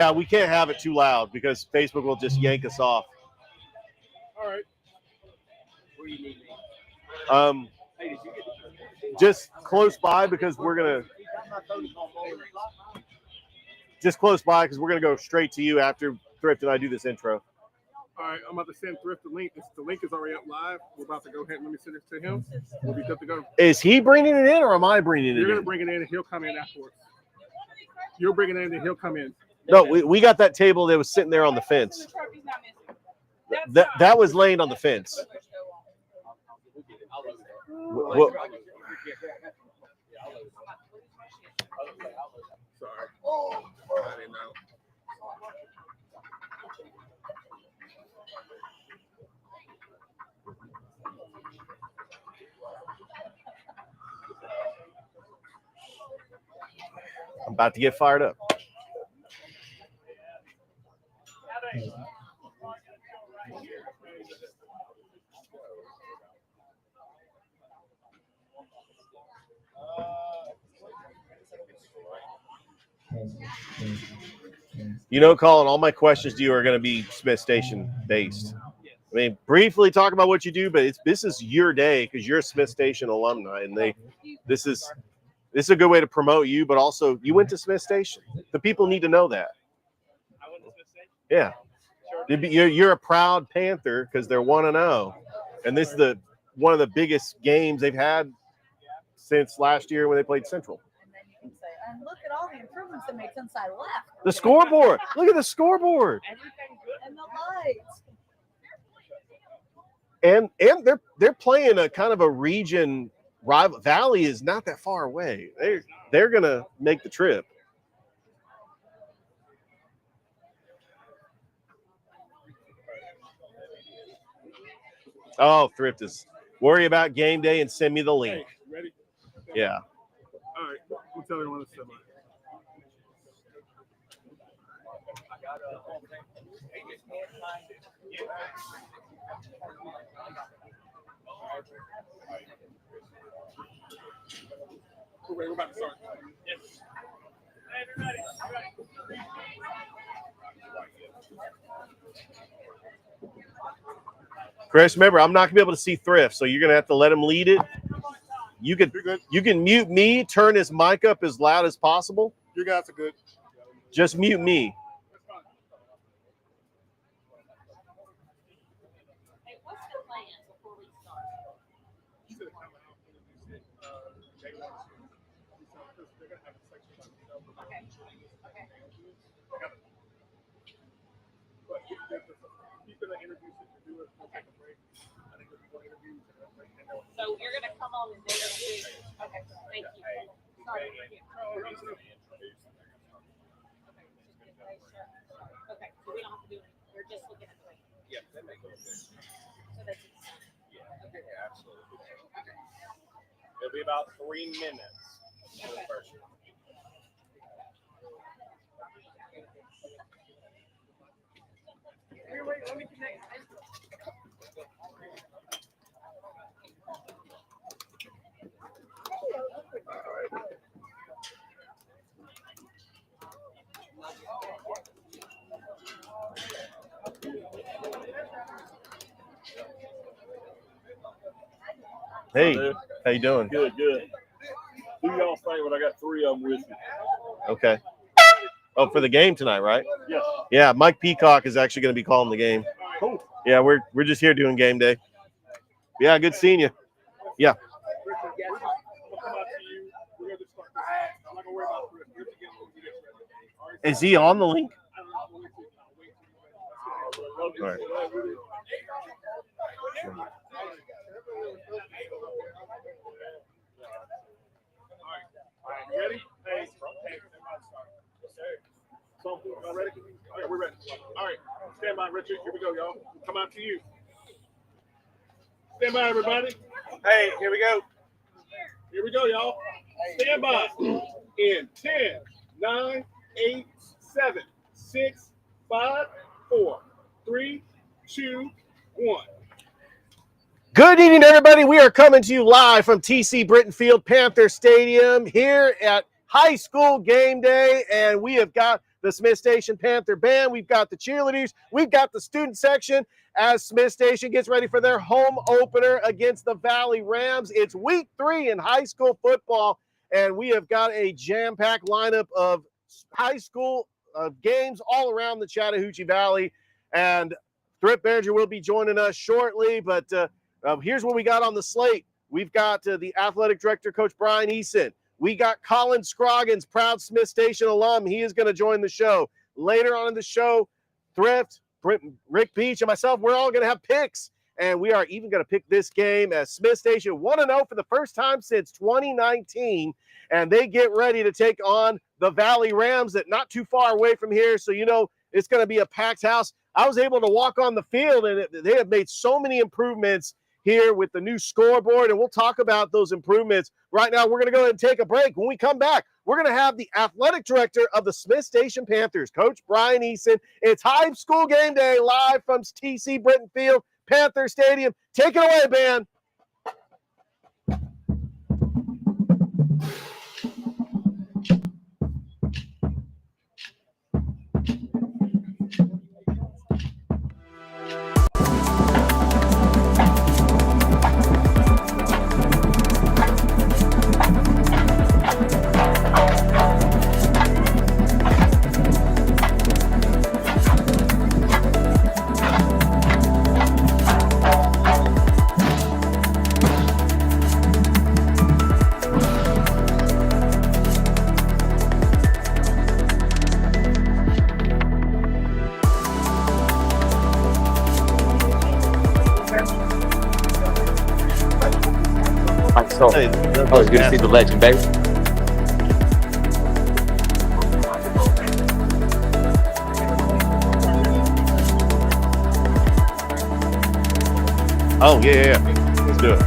Yeah, we can't have it too loud because Facebook will just yank us off. All right. Where do you need me? Just close by because we're gonna. Just close by because we're gonna go straight to you after Thrift and I do this intro. All right, I'm about to send Thrift the link. The link is already up live. We're about to go ahead and let me send it to him. We'll be good to go. Is he bringing it in or am I bringing it You're in? going to bring it in and he'll come in afterwards. You're bringing it in and he'll come in. No, we got that table that was sitting there on the fence. That was laying on the fence. Well, Sorry. I didn't know. I'm about to get fired up. You know, Colin, all my questions to you are going to be Smith Station based. I mean, briefly talk about what you do, but this is your day because you're a Smith Station alumni, and this is a good way to promote you, but also you went to Smith Station. The people need to know that. I went to Smith Station? Yeah. You're a proud Panther because they're 1-0, and this is one of the biggest games they've had since last year when they played Central. And then you can say, and look at all the improvements they made since I left. The scoreboard. Look at the scoreboard. And the lights. And they're playing a kind of a region rival. Valley is not that far away. They're gonna make the trip. Oh, Thrift is worry about game day and send me the link. Hey, ready? Yeah. All right. We'll tell everyone to semi. We're about to start. Yes. Hey, everybody. Chris, remember, I'm not gonna be able to see Thrift, so you're gonna have to let him lead it. You can mute me, turn his mic up as loud as possible. You guys are good. Just mute me. Hey, what's the plan before we start? So you're going to come on and do it. Okay, thank you. Sorry. Okay, so we don't have to do anything. We're just looking at the weight. Yeah, that makes sense. So that's it. Yeah, absolutely. It'll be about 3 minutes. Okay. Wait, let me connect. Hey, how you doing? Good. Do y'all thing when I got 3 of them with you? Okay. Oh, for the game tonight, right? Yes. Yeah, Mike Peacock is actually going to be calling the game. Cool. Yeah, we're just here doing game day. Yeah, good seeing you. Yeah. Is he on the link? All right. Ready? Hey, so, y'all ready? All right, we're ready. All right, stand by, Richard. Here we go, y'all. Come out to you. Stand by, everybody. Hey, here we go. Here we go, y'all. Stand by. In 10, 9, 8, 7, 6, 5, 4, 3, 2, 1. Good evening, everybody. We are coming to you live from TC Brittenfield Panther Stadium here at high school game day, and we have got the Smith Station Panther Band. We've got the cheerleaders. We've got the student section as Smith Station gets ready for their home opener against the Valley Rams. It's week 3 in high school football, and we have got a jam-packed lineup of high school games all around the Chattahoochee Valley. And Thrift Berger will be joining us shortly, but here's what we got on the slate. We've got the athletic director, Coach Brian Eason. We got Colin Scroggins, proud Smith Station alum. He is going to join the show. Later on in the show, Thrift, Rick Beach, and myself, we're all going to have picks. And we are even going to pick this game as Smith Station 1-0 for the first time since 2019. And they get ready to take on the Valley Rams that not too far away from here. So, you know, it's going to be a packed house. I was able to walk on the field, and they have made so many improvements here with the new scoreboard, and we'll talk about those improvements. Right now, we're going to go ahead and take a break. When we come back, we're going to have the athletic director of the Smith Station Panthers, Coach Brian Eason. It's high school game day live from TC Britton Field, Panther Stadium. Take it away, Ben. Hey, always good to see the legend, baby. Oh, yeah. Let's do it.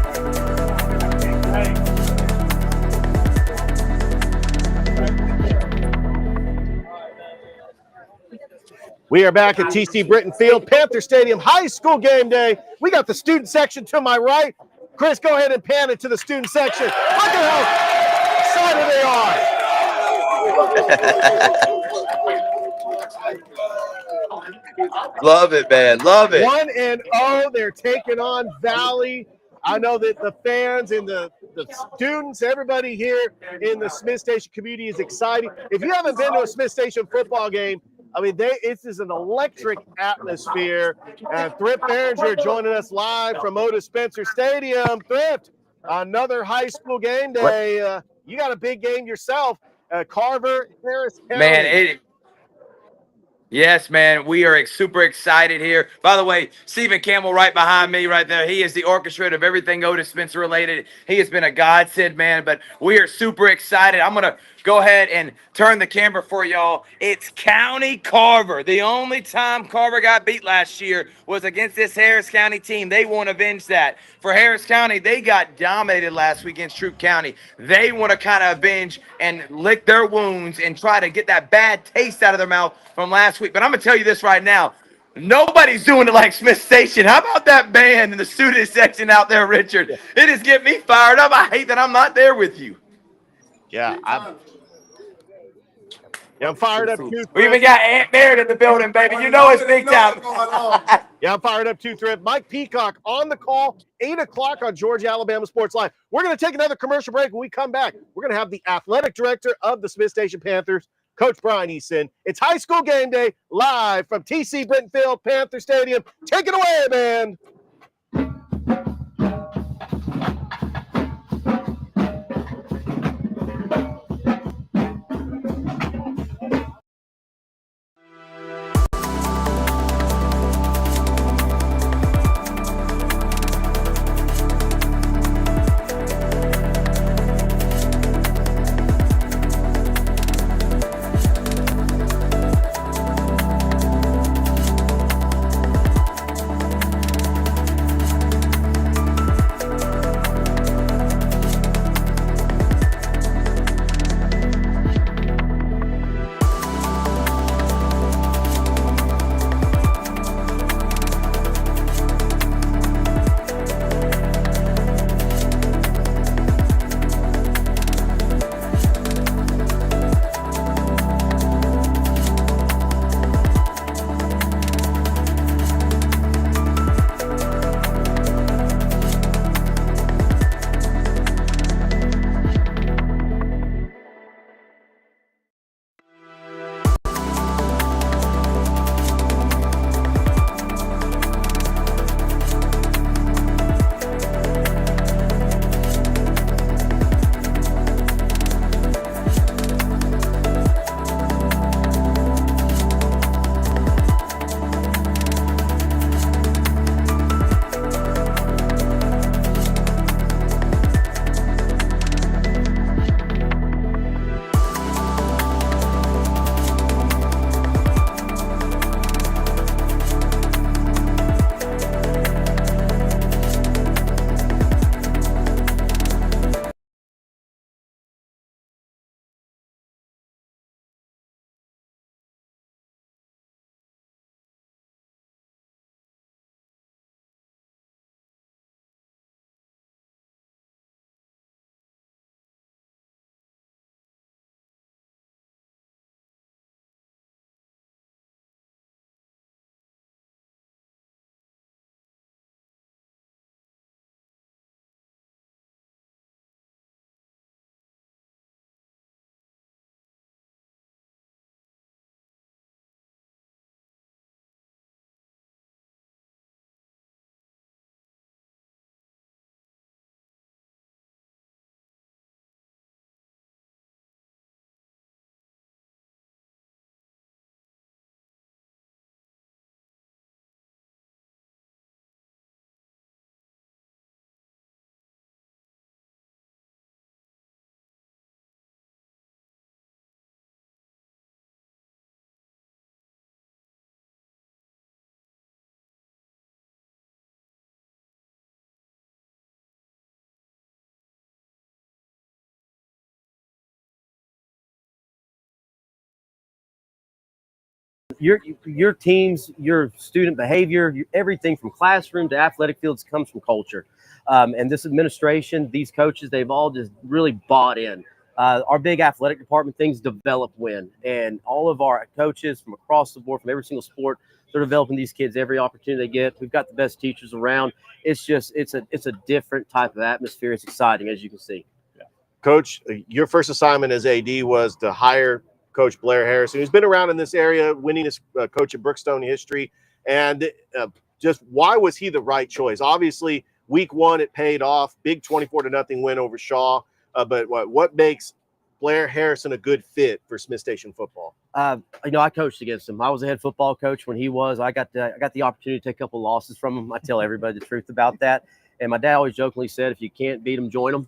We are back at TC Britton Field, Panther Stadium, high school game day. We got the student section to my right. Chris, go ahead and pan it to the student section. Look at how excited they are. Love it, man. Love it. 1-0. They're taking on Valley. I know that the fans and the students, everybody here in the Smith Station community is excited. If you haven't been to a Smith Station football game, I mean, this is an electric atmosphere. And Thrift Berger joining us live from Otis Spencer Stadium. Thrift, another high school game day. You got a big game yourself. Carver, Harris County. Man, yes, man. We are super excited here. By the way, Stephen Campbell right behind me right there. He is the orchestrator of everything Otis Spencer related. He has been a godsend, man. But we are super excited. I'm going to go ahead and turn the camera for y'all. It's County Carver. The only time Carver got beat last year was against this Harris County team. They want to avenge that. For Harris County, they got dominated last week against Troup County. They want to kind of avenge and lick their wounds and try to get that bad taste out of their mouth from last week. But I'm going to tell you this right now. Nobody's doing it like Smith Station. How about that band in the student section out there, Richard? It is getting me fired up. I hate that I'm not there with you. Yeah, I'm fired up too. We even got Aunt Merritt in the building, baby. You know it's big time. Yeah, I'm fired up too, Thrift. Mike Peacock on the call, 8 o'clock on Georgia Alabama Sports Live. We're going to take another commercial break. When we come back, we're going to have the athletic director of the Smith Station Panthers, Coach Brian Eason. It's high school game day live from TC Britton Field, Panther Stadium. Take it away, man. your teams, your student behavior, everything from classroom to athletic fields comes from culture. And this administration, these coaches, they've all just really bought in. Our big athletic department, things develop when, and all of our coaches from across the board, from every single sport, they're developing these kids every opportunity they get. We've got the best teachers around. It's a different type of atmosphere. It's exciting, as you can see. Coach, your first assignment as AD was to hire Coach Blair Harrison, who's been around in this area, winning as coach at Brookstone history. And just why was he the right choice? Obviously, week one, it paid off. Big 24-0 win over Shaw. But what makes Blair Harrison a good fit for Smith Station football? I coached against him. I was a head football coach when he was. I got the opportunity to take a couple of losses from him. I tell everybody the truth about that. And my dad always jokingly said, if you can't beat them, join them.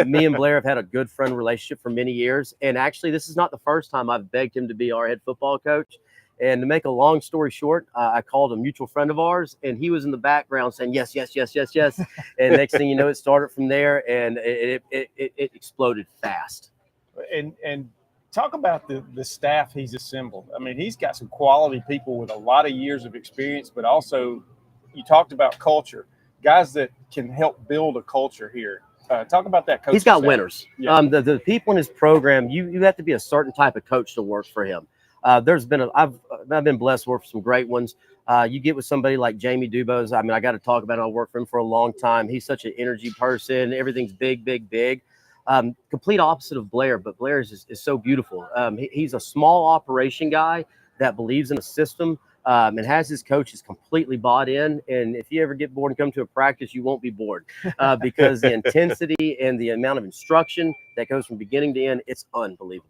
Me and Blair have had a good friend relationship for many years. And actually, this is not the first time I've begged him to be our head football coach. And to make a long story short, I called a mutual friend of ours, and he was in the background saying, yes, yes, yes, yes, yes. And next thing you know, it started from there, and it exploded fast. And talk about the staff he's assembled. I mean, he's got some quality people with a lot of years of experience, but also you talked about culture, guys that can help build a culture here. Talk about that coach. He's got winners. Yeah. The people in his program, you have to be a certain type of coach to work for him. I've been blessed to work for some great ones. You get with somebody like Jamie Dubose. I mean, I got to talk about it. I worked for him for a long time. He's such an energy person. Everything's big, big, big. Complete opposite of Blair, but Blair is so beautiful. He's a small operation guy that believes in a system and has his coaches completely bought in. And if you ever get bored and come to a practice, you won't be bored because the intensity and the amount of instruction that goes from beginning to end, it's unbelievable.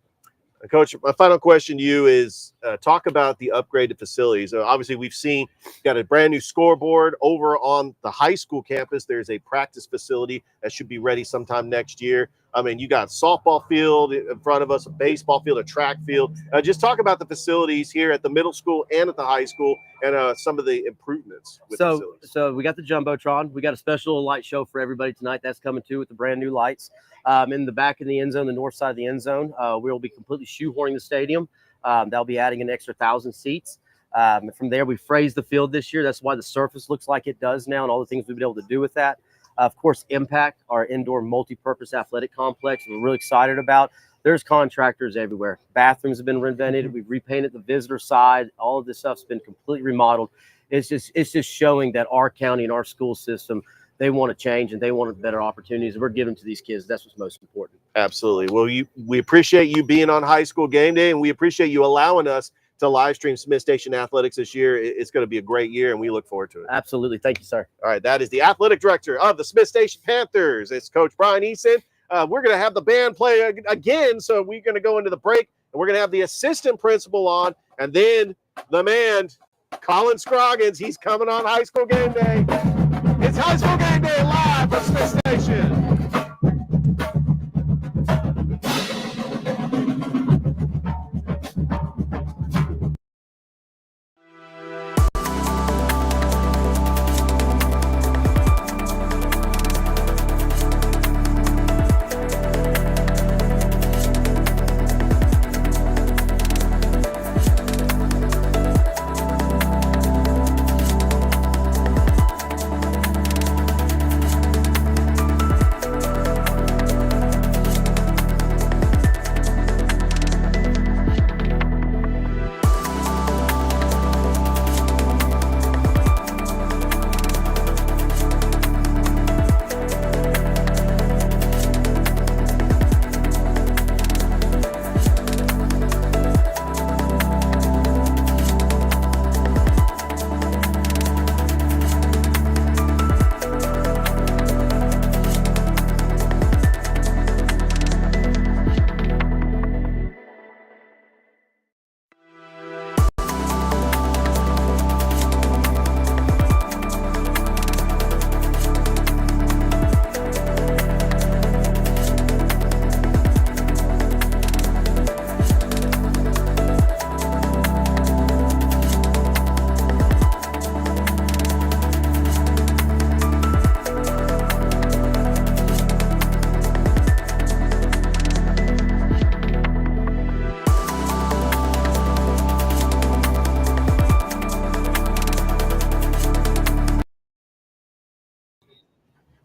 Coach, my final question to you is talk about the upgraded facilities. Obviously, we've seen got a brand new scoreboard over on the high school campus. There's a practice facility that should be ready sometime next year. I mean, you got a softball field in front of us, a baseball field, a track field. Just talk about the facilities here at the middle school and at the high school and some of the improvements with the facilities. So we got the Jumbotron. We got a special light show for everybody tonight. That's coming too with the brand new lights. In the back of the end zone, the north side of the end zone, we'll be completely shoehorning the stadium. They'll be adding an extra 1,000 seats. From there, we phrased the field this year. That's why the surface looks like it does now and all the things we've been able to do with that. Of course, Impact, our indoor multi-purpose athletic complex, we're really excited about. There's contractors everywhere. Bathrooms have been renovated. We've repainted the visitor side. All of this stuff's been completely remodeled. It's just showing that our county and our school system, they want to change and they want better opportunities. We're giving to these kids. That's what's most important. Absolutely. Well, we appreciate you being on High School Game Day, and we appreciate you allowing us to live stream Smith Station Athletics this year. It's going to be a great year, and we look forward to it. Absolutely. Thank you, sir. All right. That is the athletic director of the Smith Station Panthers. It's Coach Brian Eason. We're going to have the band play again, so we're going to go into the break, and we're going to have the assistant principal on, and then the man, Colin Scroggins, he's coming on High School Game Day. It's High School Game Day live from Smith Station.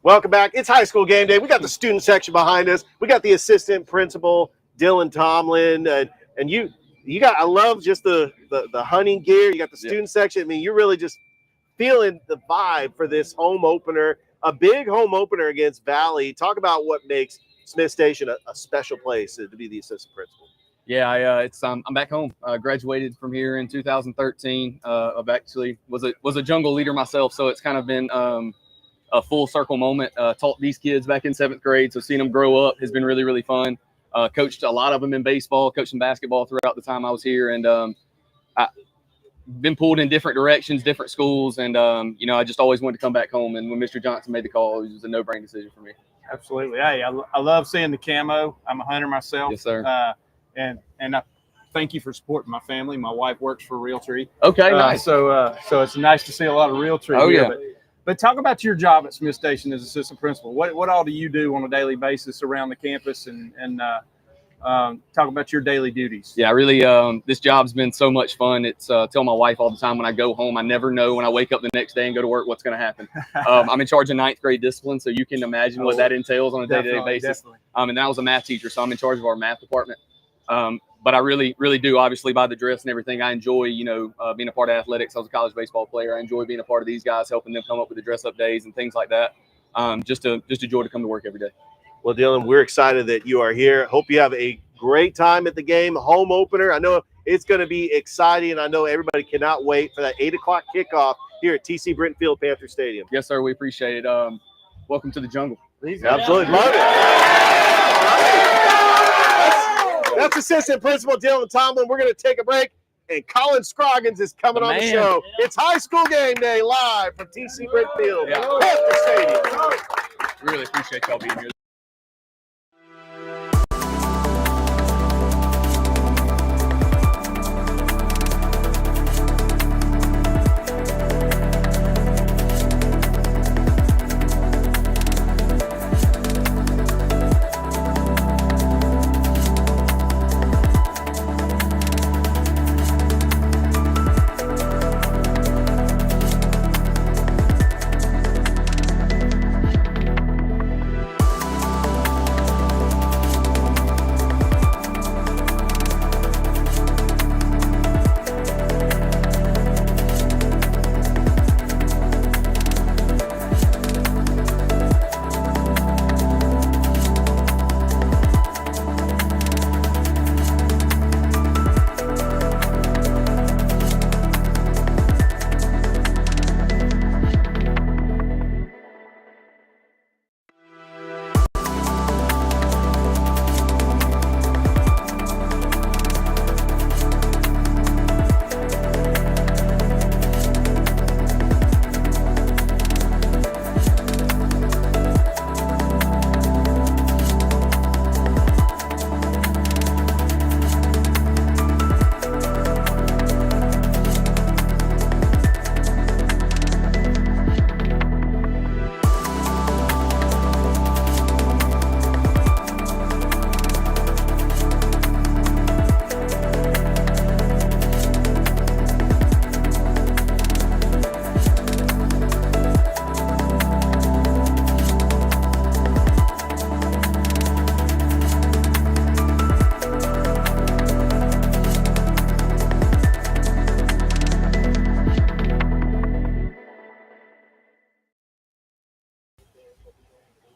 Welcome back. It's high school game day. We got the student section behind us. We got the assistant principal, Dylan Tomlin, and you got. I love just the hunting gear. You got the student section. I mean, you're really just feeling the vibe for this home opener, a big home opener against Valley. Talk about what makes Smith Station a special place to be the assistant principal. Yeah, I'm back home. Graduated from here in 2013. I've actually was a jungle leader myself, so it's kind of been a full circle moment. Taught these kids back in 7th grade, so seeing them grow up has been really, really fun. Coached a lot of them in baseball, coached them basketball throughout the time I was here, and I've been pulled in different directions, different schools, and I just always wanted to come back home. And when Mr. Johnson made the call, it was a no-brainer decision for me. Absolutely. Hey, I love seeing the camo. I'm a hunter myself. Yes, sir. And I thank you for supporting my family. My wife works for Realtree. Okay, nice. So it's nice to see a lot of Realtree here. Yeah. But talk about your job at Smith Station as assistant principal. What all do you do on a daily basis around the campus, and talk about your daily duties? Yeah, really, this job's been so much fun. It's tell my wife all the time when I go home, I never know when I wake up the next day and go to work what's going to happen. I'm in charge of 9th grade discipline, so you can imagine what that entails on a day-to-day basis. Definitely. And then I was a math teacher, so I'm in charge of our math department. But I really, really do, obviously, by the dress and everything. I enjoy, being a part of athletics. I was a college baseball player. I enjoy being a part of these guys, helping them come up with the dress-up days and things like that. Just a joy to come to work every day. Well, Dylan, we're excited that you are here. Hope you have a great time at the game. Home opener. I know it's going to be exciting, and I know everybody cannot wait for that 8 o'clock kickoff here at TC Britton Field, Panther Stadium. Yes, sir. We appreciate it. Welcome to the jungle. Absolutely. Love it. That's assistant principal Dylan Tomlin. We're going to take a break, and Colin Scroggins is coming on the show. It's high school game day live from TC Britton Field, Panther Stadium. We really appreciate y'all being here.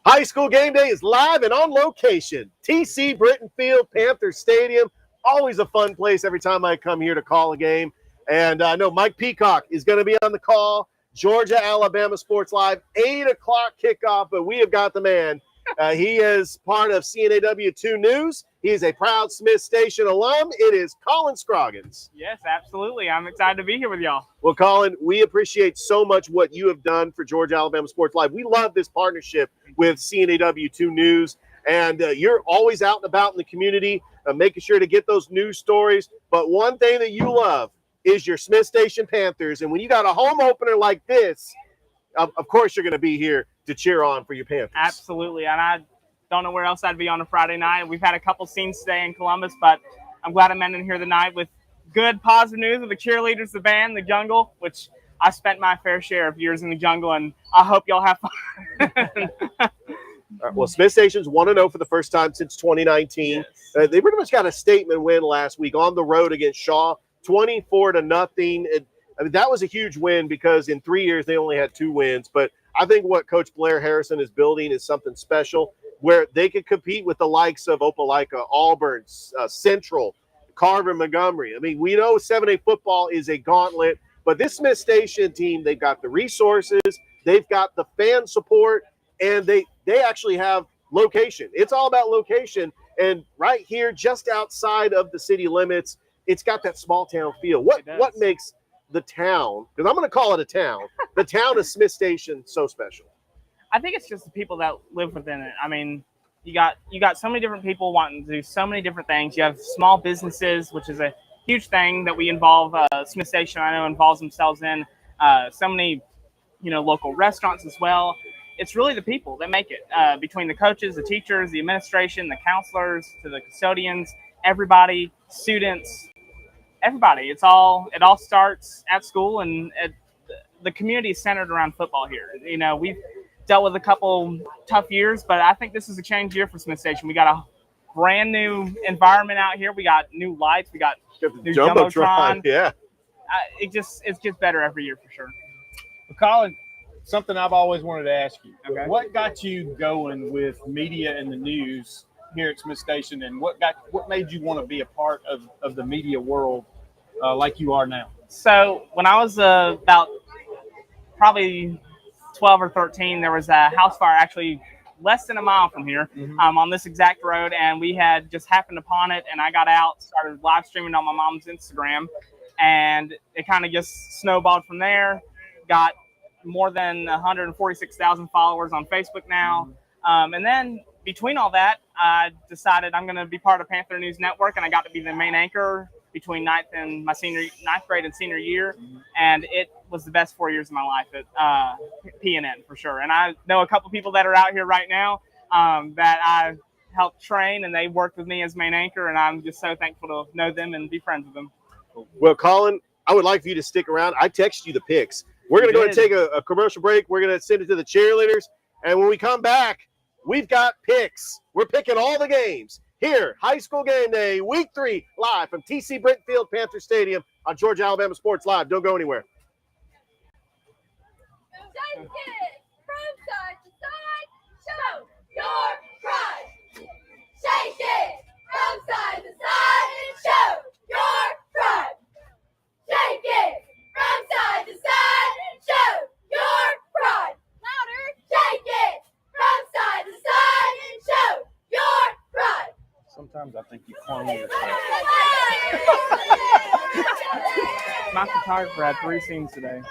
High school game day is live and on location. TC Britton Field, Panther Stadium. Always a fun place every time I come here to call a game. And I know Mike Peacock is going to be on the call. Georgia, Alabama Sports Live, 8 o'clock kickoff. But we have got the man. He is part of CNAW 2 News. He is a proud Smith Station alum. It is Colin Scroggins. Yes, absolutely. I'm excited to be here with y'all. Well, Colin, we appreciate so much what you have done for Georgia Alabama Sports Live. We love this partnership with CNAW 2 News, and you're always out and about in the community, making sure to get those news stories. But one thing that you love is your Smith Station Panthers, and when you got a home opener like this, of course you're going to be here to cheer on for your Panthers. Absolutely, and I don't know where else I'd be on a Friday night. We've had a couple scenes today in Columbus, but I'm glad I'm ending here tonight with good, positive news of the cheerleaders, the band, the jungle, which I spent my fair share of years in the jungle, and I hope y'all have fun. All right, well, Smith Station's 1-0 for the first time since 2019. Yes. They pretty much got a statement win last week on the road against Shaw, 24-0. I mean, that was a huge win because in 3 years they only had 2 wins. But I think what Coach Blair Harrison is building is something special where they could compete with the likes of Opelika, Auburn, Central, Carver, Montgomery. I mean, we know 7A football is a gauntlet, but this Smith Station team, they've got the resources, they've got the fan support, and they actually have location. It's all about location. And right here, just outside of the city limits, it's got that small town feel. What makes the town, because I'm going to call it a town, the town of Smith Station so special? I think it's just the people that live within it. I mean, you got so many different people wanting to do so many different things. You have small businesses, which is a huge thing that we involve. Smith Station, I know, involves themselves in. So many, local restaurants as well. It's really the people that make it, between the coaches, the teachers, the administration, the counselors, to the custodians, everybody, students, everybody. It all starts at school, and the community is centered around football here. We've dealt with a couple tough years, but I think this is a change year for Smith Station. We got a brand new environment out here. We got new lights. We got new Jumbotron. Yeah. It gets better every year for sure. Well, Colin, something I've always wanted to ask you. Okay. What got you going with media and the news here at Smith Station, and what made you want to be a part of the media world like you are now? So when I was about probably 12 or 13, there was a house fire actually less than a mile from here, on this exact road, and we had just happened upon it, and I got out, started live streaming on my mom's Instagram, and it kind of just snowballed from there. Got more than 146,000 followers on Facebook now. And then between all that, I decided I'm going to be part of Panther News Network, and I got to be the main anchor between ninth grade and senior year. And it was the best 4 years of my life at PNN for sure. And I know a couple people that are out here right now that I helped train, and they worked with me as main anchor, and I'm just so thankful to know them and be friends with them. Well, Colin, I would like for you to stick around. I texted you the picks. We're going to go and take a commercial break. We're going to send it to the cheerleaders. And when we come back, we've got picks. We're picking all the games here. High school game day, week 3, live from TC Brickfield Panther Stadium on Georgia Alabama Sports Live. Don't go anywhere. Shake it from side to side. Show your pride. Shake it from side to side and show your pride. Shake it from side to side and show your pride. Louder. Shake it from side to side and show your pride. Sometimes I think you clone yourself. My photographer had 3 scenes today.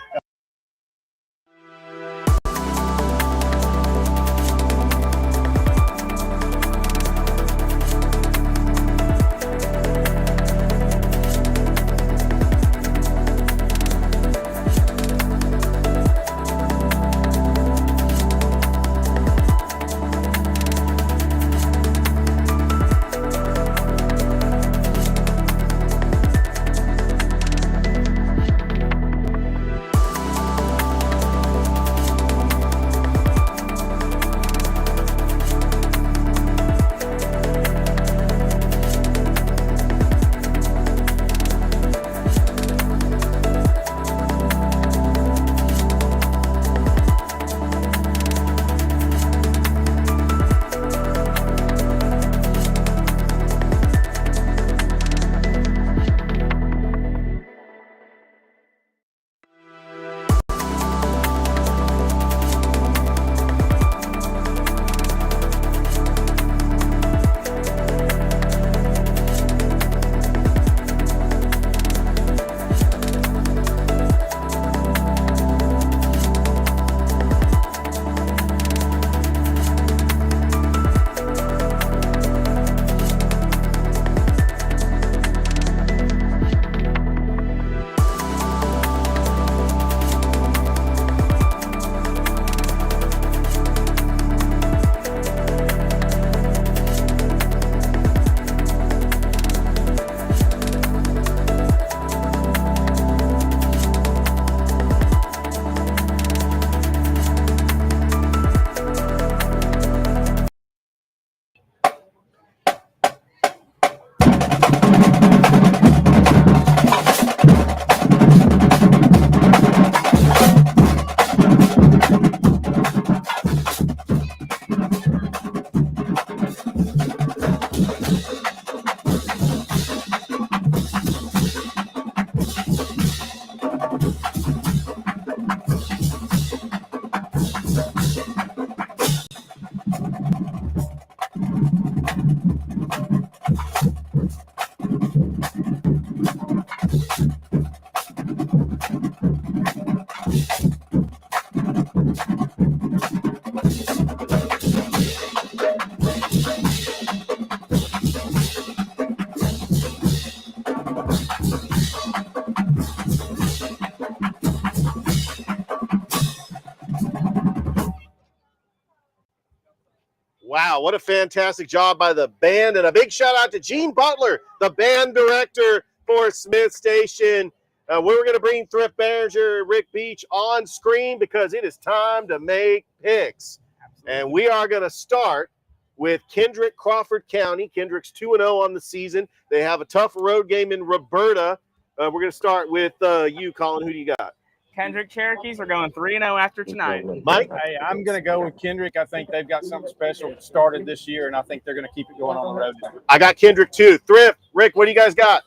Wow, what a fantastic job by the band. And a big shout out to Gene Butler, the band director for Smith Station. We're going to bring Thrift Manager Rick Beach on screen because it is time to make picks. And we are going to start with Kendrick Crawford County. Kendrick's 2-0 on the season. They have a tough road game in Roberta. We're going to start with you, Colin. Who do you got? Kendrick Cherokees are going 3-0 after tonight. Mike? Hey, I'm going to go with Kendrick. I think they've got something special started this year, and I think they're going to keep it going on the road. I got Kendrick too. Thrift, Rick, what do you guys got?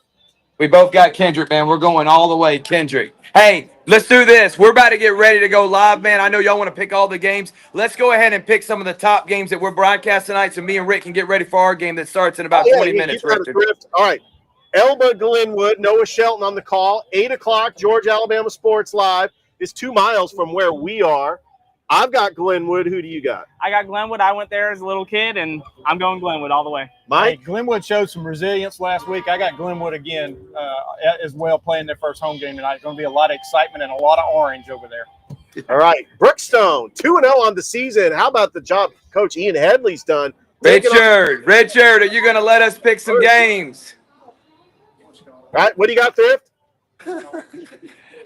We both got Kendrick, man. We're going all the way, Kendrick. Hey, let's do this. We're about to get ready to go live, man. I know y'all want to pick all the games. Let's go ahead and pick some of the top games that we're broadcasting tonight so me and Rick can get ready for our game that starts in about 20 minutes, Richard. All right. Elba Glenwood, Noah Shelton on the call. 8 o'clock, Georgia Alabama Sports Live is 2 miles from where we are. I've got Glenwood. Who do you got? I got Glenwood. I went there as a little kid, and I'm going Glenwood all the way. Mike? Hey, Glenwood showed some resilience last week. I got Glenwood again as well playing their first home game tonight. It's going to be a lot of excitement and a lot of orange over there. All right. Brookstone, 2-0 on the season. How about the job Coach Ian Headley's done? Richard, are you going to let us pick some games? All right. What do you got, Thrift?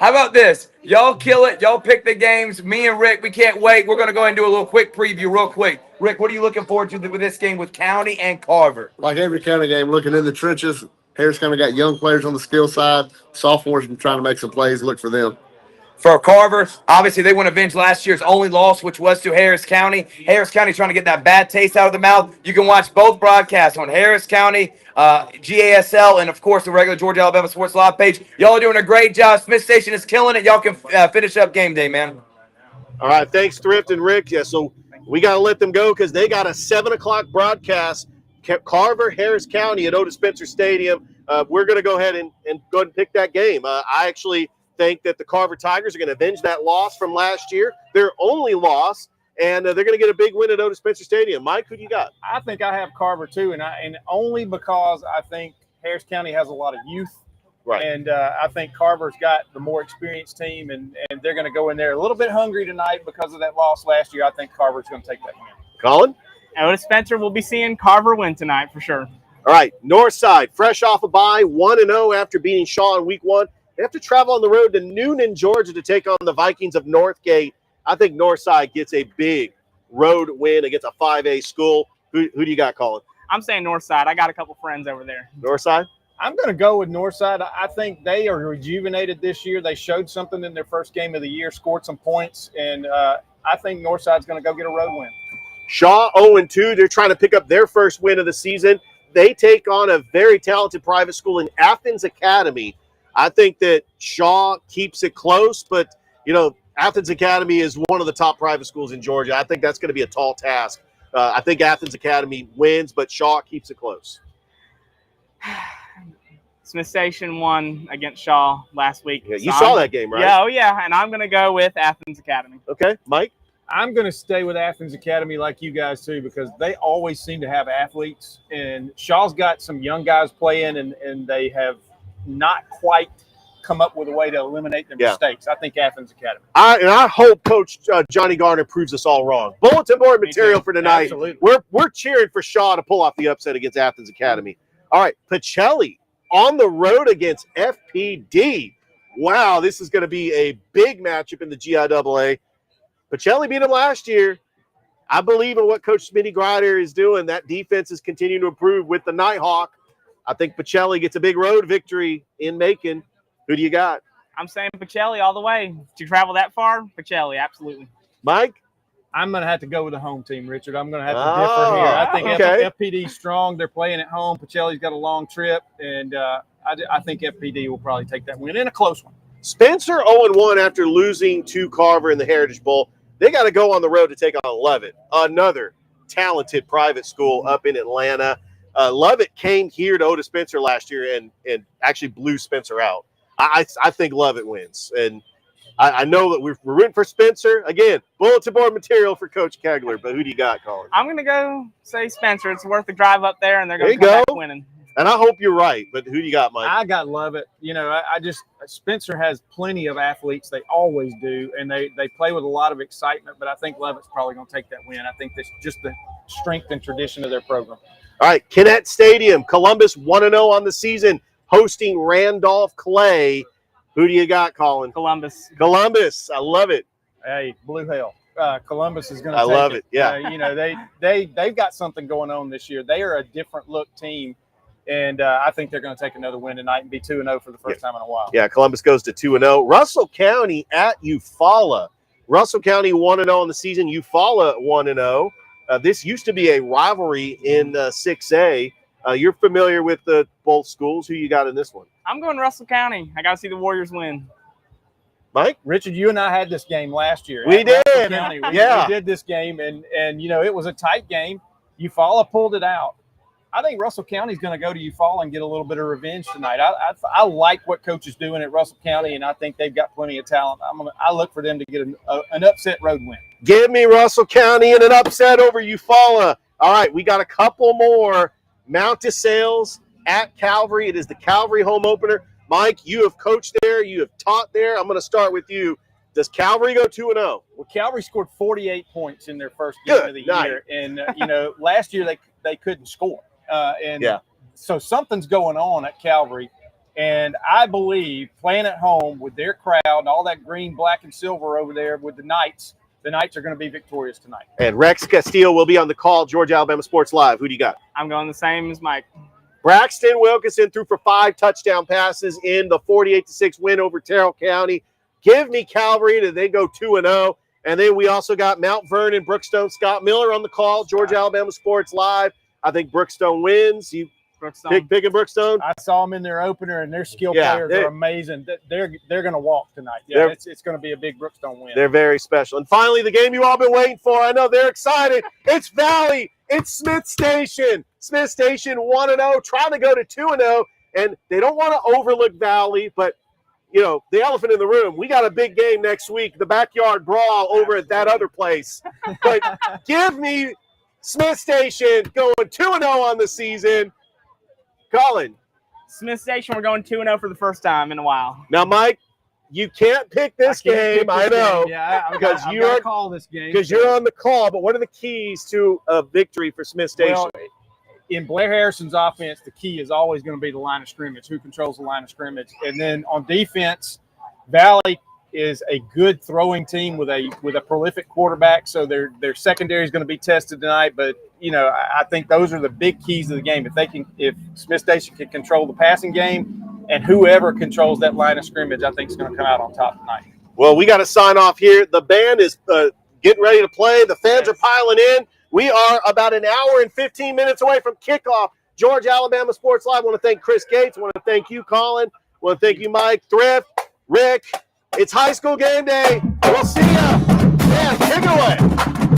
How about this? Y'all kill it. Y'all pick the games. Me and Rick, we can't wait. We're going to go ahead and do a little quick preview real quick. Rick, what are you looking forward to with this game with County and Carver? Like every county game, looking in the trenches. Harris County got young players on the skill side. Sophomores been trying to make some plays. Look for them. For Carver, obviously they want to avenge last year's only loss, which was to Harris County. Harris County trying to get that bad taste out of the mouth. You can watch both broadcasts on Harris County, GASL, and, of course, the regular Georgia Alabama Sports Live page. Y'all are doing a great job. Smith Station is killing it. Y'all can finish up game day, man. All right. Thanks, Thrift and Rick. Yeah, so we got to let them go because they got a 7 o'clock broadcast. Carver, Harris County at Otis Spencer Stadium. We're going to go ahead and pick that game. I actually think that the Carver Tigers are going to avenge that loss from last year, their only loss, and they're going to get a big win at Otis Spencer Stadium. Mike, who do you got? I think I have Carver too, and only because I think Harris County has a lot of youth. Right. And I think Carver's got the more experienced team, and they're going to go in there a little bit hungry tonight because of that loss last year. I think Carver's going to take that win. Colin? Otis Spencer will be seeing Carver win tonight for sure. All right. Northside, fresh off a bye, 1-0 after beating Shaw in week 1. They have to travel on the road to Noonan, Georgia to take on the Vikings of Northgate. I think Northside gets a big road win against a 5A school. Who do you got, Colin? I'm saying Northside. I got a couple friends over there. Northside? I'm going to go with Northside. I think they are rejuvenated this year. They showed something in their first game of the year, scored some points, and I think Northside's going to go get a road win. Shaw 0-2. They're trying to pick up their first win of the season. They take on a very talented private school in Athens Academy. I think that Shaw keeps it close, but, Athens Academy is one of the top private schools in Georgia. I think that's going to be a tall task. I think Athens Academy wins, but Shaw keeps it close. Smith Station won against Shaw last week. Yeah, you saw that game, right? Yeah, and I'm going to go with Athens Academy. Okay, Mike? I'm going to stay with Athens Academy like you guys too, because they always seem to have athletes, and Shaw's got some young guys playing, and they have not quite come up with a way to eliminate their mistakes. I think Athens Academy. I hope Coach Johnny Garner proves us all wrong. Bulletin board material for tonight. Absolutely. We're cheering for Shaw to pull off the upset against Athens Academy. All right, Pacelli on the road against FPD. Wow, this is going to be a big matchup in the GIAA. Pacelli beat him last year. I believe in what Coach Smitty Grider is doing. That defense is continuing to improve with the Nighthawk. I think Pacelli gets a big road victory in Macon. Who do you got? I'm saying Pacelli all the way. To travel that far, Pacelli, absolutely. Mike? I'm going to have to go with the home team, Richard. I'm going to have to differ here. I think FPD's strong. They're playing at home. Pacelli's got a long trip, and I think FPD will probably take that win in a close one. Spencer 0-1 after losing to Carver in the Heritage Bowl. They got to go on the road to take on Lovett, another talented private school up in Atlanta. Lovett came here to Otis Spencer last year and actually blew Spencer out. I think Lovett wins. And I know that we're rooting for Spencer. Again, bulletin board material for Coach Kegler, but who do you got, Colin? I'm going to go say Spencer. It's worth the drive up there, and they're going to come back winning. And I hope you're right, but who do you got, Mike? I got Lovett. Spencer has plenty of athletes. They always do, and they play with a lot of excitement, but I think Lovett's probably going to take that win. I think that's just the strength and tradition of their program. All right, Kinnett Stadium, Columbus 1-0 on the season, hosting Randolph Clay. Who do you got, Colin? Columbus. Columbus, I love it. Hey, blue hell. Columbus is going to I take love it, yeah. You know, they've got something going on this year. They are a different look team, and I think they're going to take another win tonight and be 2-0 for the first time in a while. Yeah, Columbus goes to 2-0. Russell County at Eufaula. Russell County 1-0 in the season. Eufaula 1-0. This used to be a rivalry in 6A. You're familiar with both schools. Who you got in this one? I'm going Russell County. I got to see the Warriors win. Mike? Richard, you and I had this game last year. We did. County. We did this game, and you know, it was a tight game. Eufaula pulled it out. I think Russell County is going to go to Eufaula and get a little bit of revenge tonight. I like what Coach is doing at Russell County, and I think they've got plenty of talent. I look for them to get an upset road win. Give me Russell County and an upset over Eufaula. All right, we got a couple more. Mount DeSales at Calvary. It is the Calvary home opener. Mike, you have coached there. You have taught there. I'm going to start with you. Does Calvary go 2-0? Well, Calvary scored 48 points in their first game of the year. And, you know, last year they couldn't score. So something's going on at Calvary. And I believe playing at home with their crowd and all that green, black, and silver over there with the Knights are going to be victorious tonight. And Rex Castillo will be on the call. Georgia Alabama Sports Live. Who do you got? I'm going the same as Mike. Braxton Wilkinson threw for 5 touchdown passes in the 48-6 win over Terrell County. Give me Calvary, and they go 2-0. And then we also got Mount Vernon, Brookstone, Scott Miller on the call. Georgia Alabama Sports Live. I think Brookstone wins. You picking Brookstone? I saw them in their opener, and their skill players are amazing. They're going to walk tonight. Yeah, it's going to be a big Brookstone win. They're very special. And finally, the game you all been waiting for. I know they're excited. It's Valley. It's Smith Station. Smith Station 1-0, trying to go to 2-0, and they don't want to overlook Valley, but you know, the elephant in the room, we got a big game next week, the backyard brawl over at that other place. But give me Smith Station going 2-0 on the season. Colin. Smith Station, we're going 2-0 for the first time in a while. Now, Mike, you can't pick this game. I know. Yeah, because you're call this game because you're on the call. But what are the keys to a victory for Smith Station? Well, in Blair Harrison's offense, the key is always going to be the line of scrimmage. Who controls the line of scrimmage? And then on defense, Valley is a good throwing team with a prolific quarterback. So their secondary is going to be tested tonight. But you know, I think those are the big keys of the game. If Smith Station can control the passing game, and whoever controls that line of scrimmage, I think is going to come out on top tonight. Well, we got to sign off here. The band is getting ready to play. The fans are piling in. We are about an hour and 15 minutes away from kickoff. Georgia Alabama Sports Live. I want to thank Chris Gates. I want to thank you, Colin. I want to thank you, Mike, Thrift, Rick. It's high school game day. We'll see ya. Yeah, take it away.